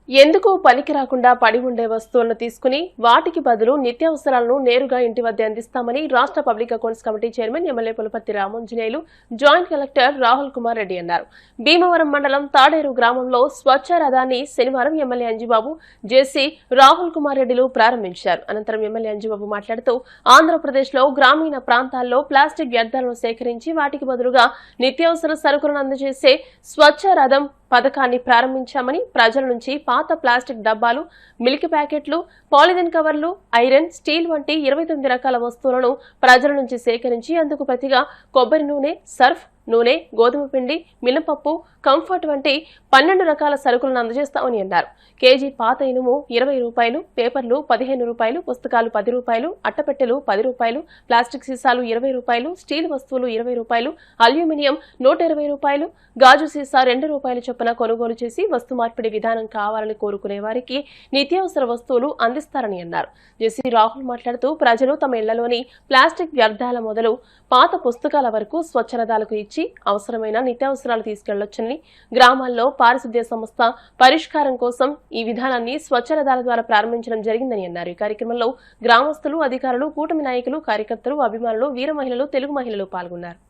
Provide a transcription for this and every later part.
ఎందుకు పనికి రాకుండా పడి ఉండే వస్తువులను తీసుకుని వాటికి బదులు నిత్యావసరాలను నేరుగా ఇంటి వద్ద అందిస్తామని రాష్ట్ర public accounts committee chairman MLA Pulaparthi Ramanjaneyulu joint collector Rahul Kumar Reddy అన్నారు. భీమవరం మండలం తాడేరు గ్రామంలో స్వచ్ఛ రథాన్ని శనివారం ఎమ్మెల్యే అంజిబాబు జేసీ రాహుల్ కుమార్ రెడ్డిలు ప్రారంభించారు. అనంతరం ఎమ్మెల్యే అంజిబాబు మాట్లాడుతూ ఆంధ్రప్రదేశ్లో గ్రామీణ ప్రాంతాల్లో ప్లాస్టిక్ వ్యర్థాలను సేకరించి వాటికి బదులుగా నిత్యావసర సరుకులను అందజేసే స్వచ్ఛ రథం పథకాన్ని ప్రారంభించామని, ప్రజల నుంచి పాత ప్లాస్టిక్ డబ్బాలు, మిల్క్ ప్యాకెట్లు, పాలిథిన్ కవర్లు, ఐరన్, స్టీల్ వంటి 29 రకాల వస్తువులను ప్రజల నుంచి సేకరించి అందుకు ప్రతిగా కొబ్బరి నూనె, సర్ఫ్ నూనె, గోధుమ పిండి, మినపప్పు, కంఫర్ట్ వంటి 12 రకాల సరుకులను అందజేస్తామని అన్నారు. కేజీ పాత ఇనుము 20 రూపాయలు, పేపర్లు 15 రూపాయలు, పుస్తకాలు 10 రూపాయలు, అట్టపెట్టెలు 10 రూపాయలు, ప్లాస్టిక్ సీసాలు 20 రూపాయలు, స్టీల్ వస్తువులు 20 రూపాయలు, అల్యూమినియం 120 రూపాయలు, గాజు సీసా 2 రూపాయల చొప్పున కొనుగోలు చేసి వస్తు మార్పిడి విధానం కావాలని కోరుకునే వారికి నిత్యావసర వస్తువులు అందిస్తారని అన్నారు. జేసీ రాహుల్ మాట్లాడుతూ ప్రజలు తమ ఇళ్లలోని ప్లాస్టిక్ వ్యర్థాల మొదలు పాత పుస్తకాల వరకు స్వచ్ఛరథాలకు ఇచ్చి అవసరమైన నిత్యావసరాలు తీసుకెళ్లొచ్చని, గ్రామాల్లో పారిశుద్ధ్య సంస్థ పరిష్కారం కోసం ఈ విధానాన్ని స్వచ్ఛరథాల ద్వారా ప్రారంభించడం జరిగిందని అన్నారు. ఈ కార్యక్రమంలో గ్రామస్తులు, అధికారులు, కూటమి నాయకులు, కార్యకర్తలు, అభిమానులు, వీర మహిళలు, తెలుగు మహిళలు పాల్గొన్నారు.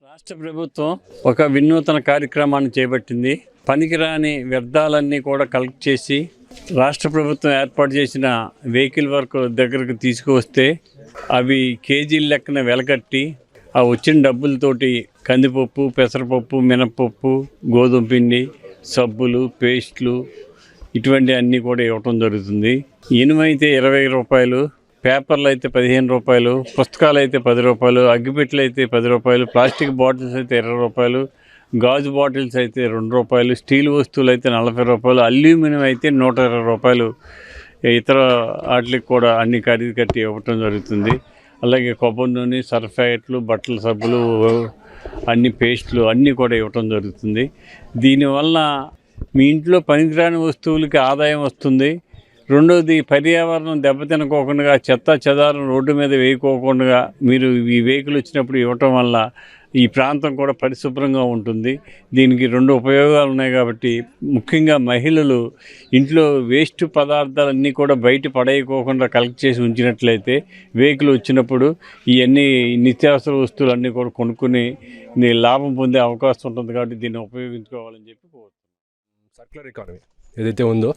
రాష్ట్ర ప్రభుత్వం ఒక వినూతన కార్యక్రమాన్ని చేపట్టింది. పనికిరాని వ్యర్థాలన్నీ కూడా కలెక్ట్ చేసి రాష్ట్ర ప్రభుత్వం ఏర్పాటు చేసిన వెహికల్ వర్క్ దగ్గరకు తీసుకువస్తే అవి కేజీల లెక్కన వెలకట్టి ఆ వచ్చిన డబ్బులతోటి కందిపప్పు, పెసరపప్పు, మినపప్పు, గోధుమ పిండి, సబ్బులు, పేస్ట్లు ఇటువంటి అన్నీ కూడా ఇవ్వటం జరుగుతుంది. ఇనుమైతే 20 రూపాయలు, పేపర్లు అయితే 15 రూపాయలు, పుస్తకాలు అయితే 10 రూపాయలు, అగ్గిపెట్టెలు అయితే 10 రూపాయలు, ప్లాస్టిక్ బాటిల్స్ అయితే 20 రూపాయలు, గాజు బాటిల్స్ అయితే 2 రూపాయలు, స్టీల్ వస్తువులు అయితే 40 రూపాయలు, అల్యూమినియం అయితే 120 రూపాయలు, ఇతర వాటికి కూడా అన్ని ఖరీదు కట్టి ఇవ్వటం జరుగుతుంది. అలాగే కొబ్బరి నూనె, సర్ఫ్ ప్యాకెట్లు, బట్టల సబ్బులు, అన్ని పేస్ట్లు అన్నీ కూడా ఇవ్వటం జరుగుతుంది. దీనివల్ల మీ ఇంట్లో పనికిరాని వస్తువులకి ఆదాయం వస్తుంది. రెండోది, పర్యావరణం దెబ్బతినకోకుండా చెత్త చెదారం రోడ్డు మీద వేయకోకుండా మీరు ఈ వెహికల్ వచ్చినప్పుడు ఇవ్వటం వల్ల ఈ ప్రాంతం కూడా పరిశుభ్రంగా ఉంటుంది. దీనికి 2 ఉపయోగాలు ఉన్నాయి కాబట్టి ముఖ్యంగా మహిళలు ఇంట్లో వేస్ట్ పదార్థాలన్నీ కూడా బయట పడేయకోకుండా కలెక్ట్ చేసి ఉంచినట్లయితే వెహికల్ వచ్చినప్పుడు ఇవన్నీ నిత్యావసర వస్తువులన్నీ కూడా కొనుక్కుని లాభం పొందే అవకాశం ఉంటుంది. కాబట్టి దీన్ని ఉపయోగించుకోవాలని చెప్పి కోరుతున్నాను. సర్క్యులర్ ఎకానమీ ఏదైతే ఉందో,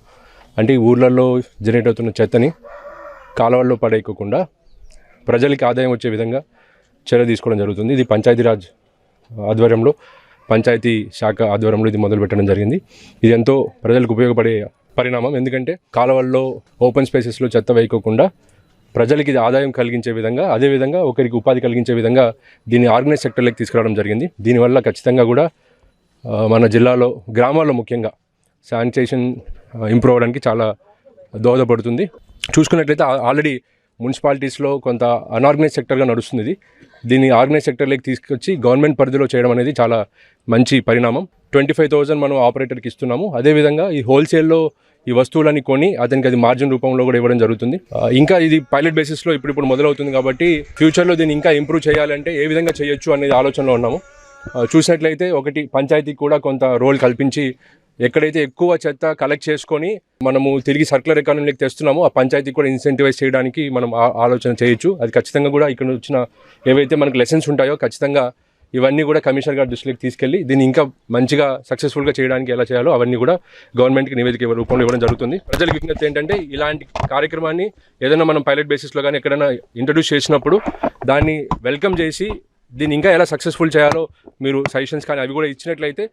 అంటే ఊర్లలో జనరేట్ అవుతున్న చెత్తని కాలువల్లో పడేయకుండా ప్రజలకి ఆదాయం వచ్చే విధంగా చర్య తీసుకోవడం జరుగుతుంది. ఇది పంచాయతీరాజ్ ఆధ్వర్యంలో, పంచాయతీ శాఖ ఆధ్వర్యంలో ఇది మొదలుపెట్టడం జరిగింది. ఇది ఎంతో ప్రజలకు ఉపయోగపడే పరిణామం. ఎందుకంటే కాలువల్లో, ఓపెన్ స్పేసెస్లో చెత్త వేయకోకుండా ప్రజలకి ఆదాయం కలిగించే విధంగా, అదేవిధంగా ఒకరికి ఉపాధి కలిగించే విధంగా దీన్ని ఆర్గనైజ్ సెక్టర్లోకి తీసుకురావడం జరిగింది. దీనివల్ల ఖచ్చితంగా కూడా మన జిల్లాలో, గ్రామాల్లో ముఖ్యంగా శానిటేషన్ ఇంప్రూవ్ అవ్వడానికి చాలా దోహదపడుతుంది. చూసుకున్నట్లయితే ఆల్రెడీ మున్సిపాలిటీస్లో కొంత అన్ఆర్గనైజ్ సెక్టర్గా నడుస్తుంది. దీన్ని ఆర్గనైజ్ సెక్టర్లోకి తీసుకొచ్చి గవర్నమెంట్ పరిధిలో చేయడం అనేది చాలా మంచి పరిణామం. 25,000 మనం ఆపరేటర్కి ఇస్తున్నాము. అదేవిధంగా ఈ హోల్సేల్లో ఈ వస్తువులని కొని అతనికి అది మార్జిన్ రూపంలో కూడా ఇవ్వడం జరుగుతుంది. ఇంకా ఇది పైలట్ బేసిస్లో ఇప్పుడు మొదలవుతుంది కాబట్టి ఫ్యూచర్లో దీన్ని ఇంకా ఇంప్రూవ్ చేయాలంటే ఏ విధంగా చేయొచ్చు అనేది ఆలోచనలో ఉన్నాము. చూసినట్లయితే ఒకటి, పంచాయతీకి కూడా కొంత రోల్ కల్పించి ఎక్కడైతే ఎక్కువ చెత్త కలెక్ట్ చేసుకొని మనము తిరిగి సర్క్యులర్ ఎకానమీకి తెస్తున్నామో ఆ పంచాయతీ కూడా ఇన్సెంటివైజ్ చేయడానికి మనం ఆలోచన చేయొచ్చు. అది ఖచ్చితంగా కూడా ఇక్కడ వచ్చిన ఏవైతే మనకు లెసన్స్ ఉంటాయో ఖచ్చితంగా ఇవన్నీ కూడా కమిషనర్ గారి దృష్టికి తీసుకెళ్లి దీన్ని ఇంకా మంచిగా సక్సెస్ఫుల్గా చేయడానికి ఎలా చేయాలో అవన్నీ కూడా గవర్నమెంట్కి నివేదిక రూపంలో ఇవ్వడం జరుగుతుంది. ప్రజలకు విజ్ఞప్తి ఏంటంటే ఇలాంటి కార్యక్రమాన్ని ఏదైనా మనం పైలట్ బేసిస్లో కానీ ఎక్కడైనా ఇంట్రడ్యూస్ చేసినప్పుడు దాన్ని వెల్కమ్ చేసి దీన్ని ఇంకా ఎలా సక్సెస్ఫుల్ చేయాలో మీరు సజెషన్స్ కానీ అవి కూడా ఇచ్చినట్లయితే,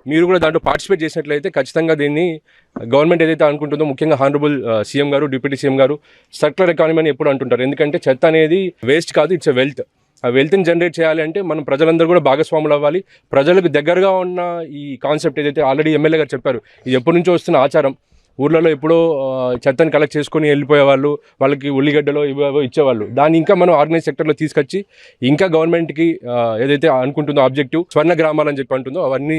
మీరు కూడా దాంట్లో పార్టిసిపేట్ చేసినట్లయితే ఖచ్చితంగా దీన్ని గవర్నమెంట్ ఏదైతే అనుకుంటుందో, ముఖ్యంగా హానరబుల్ సీఎం గారు, డిప్యూటీ సీఎం గారు సర్క్యులర్ ఎకానమీ అని ఎప్పుడు అంటుంటారు. ఎందుకంటే చెత్త అనేది వేస్ట్ కాదు, ఇట్స్ ఎ వెల్త్. ఆ వెల్త్ని జనరేట్ చేయాలి అంటే మనం ప్రజలందరూ కూడా భాగస్వాములు అవ్వాలి. ప్రజలకు దగ్గరగా ఉన్న ఈ కాన్సెప్ట్ ఏదైతే ఆల్రెడీ ఎమ్మెల్యే గారు చెప్పారు, ఇది ఎప్పటి నుంచో వస్తున్న ఆచారం. ఊర్లలో ఎప్పుడో చెత్తని కలెక్ట్ చేసుకొని వెళ్ళిపోయేవాళ్ళు, వాళ్ళకి ఉల్లిగడ్డలో ఇవో ఇచ్చేవాళ్ళు. దాన్ని ఇంకా మనం ఆర్గనైజ్ సెక్టర్లో తీసుకొచ్చి ఇంకా గవర్నమెంట్కి ఏదైతే అనుకుంటుందో ఆబ్జెక్టివ్ స్వర్ణ గ్రామాలు అని చెప్పి అంటుందో అవన్నీ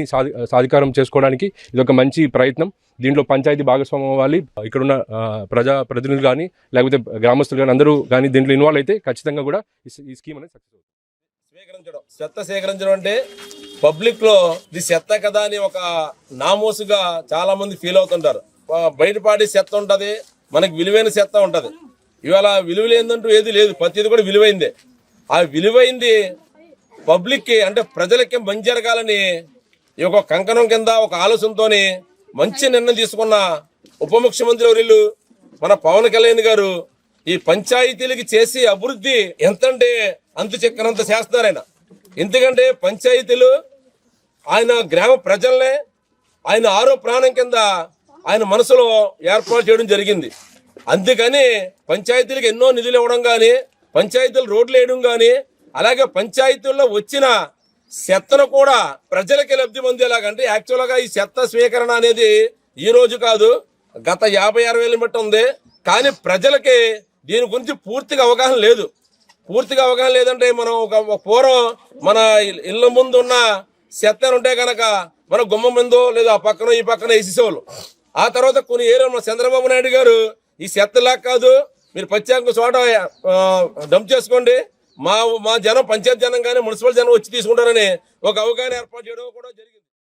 సాధికారం చేసుకోవడానికి ఇది ఒక మంచి ప్రయత్నం. దీంట్లో పంచాయతీ భాగస్వామ్యం అవ్వాలి. ఇక్కడున్న ప్రజా ప్రతినిధులు కానీ లేకపోతే గ్రామస్తులు కానీ అందరూ కానీ దీంట్లో ఇన్వాల్వ్ అయితే ఖచ్చితంగా కూడా ఈ స్కీమ్ అనేది సక్సెస్ అవుతుంది. చెత్త సేకరించడం అంటే పబ్లిక్ లో ఇది చెత్త కదా అని ఒక నామోసుగా చాలా మంది ఫీల్ అవుతుంటారు. బయటపాటి చెత్త ఉంటది, మనకి విలువైన చెత్త ఉంటది. ఇవాళ విలువ లేదంటూ ఏది లేదు, ప్రతిది కూడా విలువైందే. ఆ విలువైంది పబ్లిక్ కి అంటే ప్రజలకి మంచి జరగాలని ఈ ఒక కంకణం కింద ఒక ఆలోచనతోని మంచి నిర్ణయం తీసుకున్న ఉప ముఖ్యమంత్రి వర్యులు మన పవన్ కళ్యాణ్ గారు ఈ పంచాయతీలకి చేసి అభివృద్ధి ఎంతంటే అంతు చెక్కనంత చేస్తున్నారు ఆయన. ఎందుకంటే పంచాయతీలు ఆయన గ్రామ ప్రజల్నే ఆయన ఆరో ప్రాణం కింద ఆయన మనసులో ఏర్పాటు చేయడం జరిగింది. అందుకని పంచాయతీలకు ఎన్నో నిధులు ఇవ్వడం కానీ, పంచాయతీలు రోడ్లు వేయడం కానీ, అలాగే పంచాయతీల్లో వచ్చిన చెత్తను కూడా ప్రజలకి లబ్ధి పొందేలాగంటే యాక్చువల్గా ఈ చెత్త స్వీకరణ అనేది ఈ రోజు కాదు, గత 50-60 ఏళ్ళ బట్టి ఉంది. కానీ ప్రజలకి దీని గురించి పూర్తిగా అవగాహన లేదు. పూర్తిగా అవగాహన లేదంటే మనం ఒక పూర్వం మన ఇళ్ళ ముందు ఉన్న చెత్త ఉంటే కనుక మన గుమ్మ ముందు లేదా ఆ పక్కన ఈ పక్కన వేసేసేవాళ్ళు. ఆ తర్వాత కొన్ని ఏరియా మన చంద్రబాబు నాయుడు గారు ఈ చెత్తలా కాదు, మీరు ప్రత్యేక చోట డంప్ చేసుకోండి, మా జనం పంచాయతీ జనం కానీ మున్సిపల్ జనం వచ్చి తీసుకుంటారని ఒక అవగాహన ఏర్పాటు చేయడం కూడా జరిగింది.